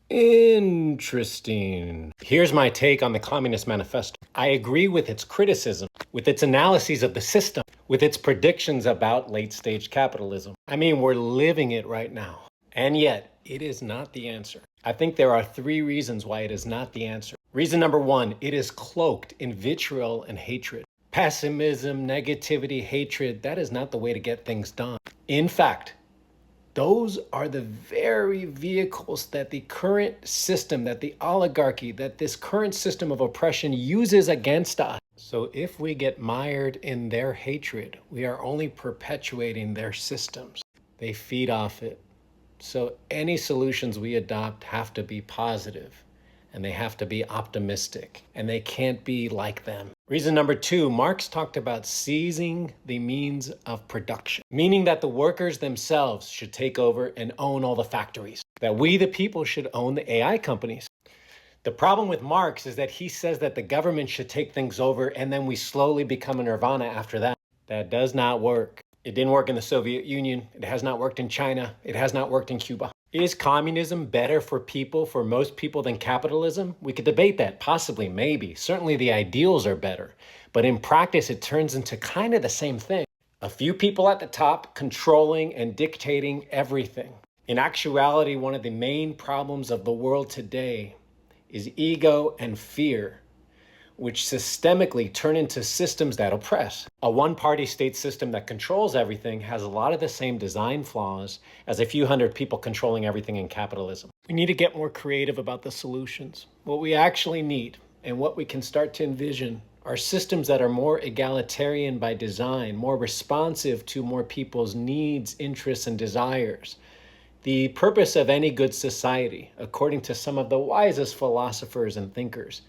Interesting. Here's my take on the Communist Manifesto. I agree with its criticism, with its analyses of the system, with its predictions about late-stage capitalism. I mean, we're living it right now. And yet, it is not the answer. I think there are 3 reasons why it is not the answer. Reason number 1, it is cloaked in vitriol and hatred. Pessimism, negativity, hatred, that is not the way to get things done. In fact, those are the very vehicles that the current system, that the oligarchy, that this current system of oppression uses against us. So if we get mired in their hatred, we are only perpetuating their systems. They feed off it. So any solutions we adopt have to be positive, and they have to be optimistic, and they can't be like them. Reason number 2, Marx talked about seizing the means of production, meaning that the workers themselves should take over and own all the factories, that we, the people, should own the AI companies. The problem with Marx is that he says that the government should take things over and then we slowly become a nirvana after that. That does not work. It didn't work in the Soviet Union. It has not worked in China. It has not worked in Cuba. Is communism better for people, for most people, than capitalism? We could debate that, possibly, maybe. Certainly the ideals are better. But in practice, it turns into kind of the same thing. A few people at the top controlling and dictating everything. In actuality, one of the main problems of the world today is ego and fear, which systemically turn into systems that oppress. A one-party state system that controls everything has a lot of the same design flaws as a few hundred people controlling everything in capitalism. We need to get more creative about the solutions. What we actually need and what we can start to envision are systems that are more egalitarian by design, more responsive to more people's needs, interests, and desires. The purpose of any good society, according to some of the wisest philosophers and thinkers,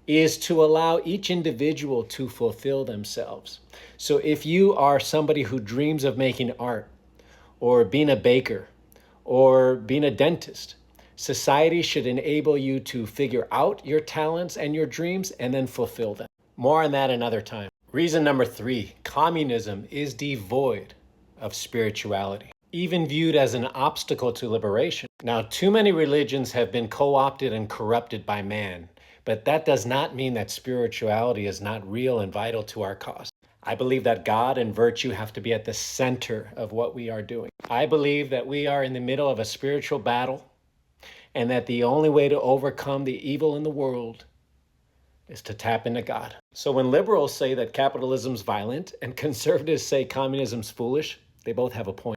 is to allow each individual to fulfill themselves. So if you are somebody who dreams of making art, or being a baker, or being a dentist, society should enable you to figure out your talents and your dreams and then fulfill them. More on that another time. Reason number 3, communism is devoid of spirituality, even viewed as an obstacle to liberation. Now, too many religions have been co-opted and corrupted by man. But that does not mean that spirituality is not real and vital to our cause. I believe that God and virtue have to be at the center of what we are doing. I believe that we are in the middle of a spiritual battle and that the only way to overcome the evil in the world is to tap into God. So when liberals say that capitalism's violent and conservatives say communism's foolish, they both have a point.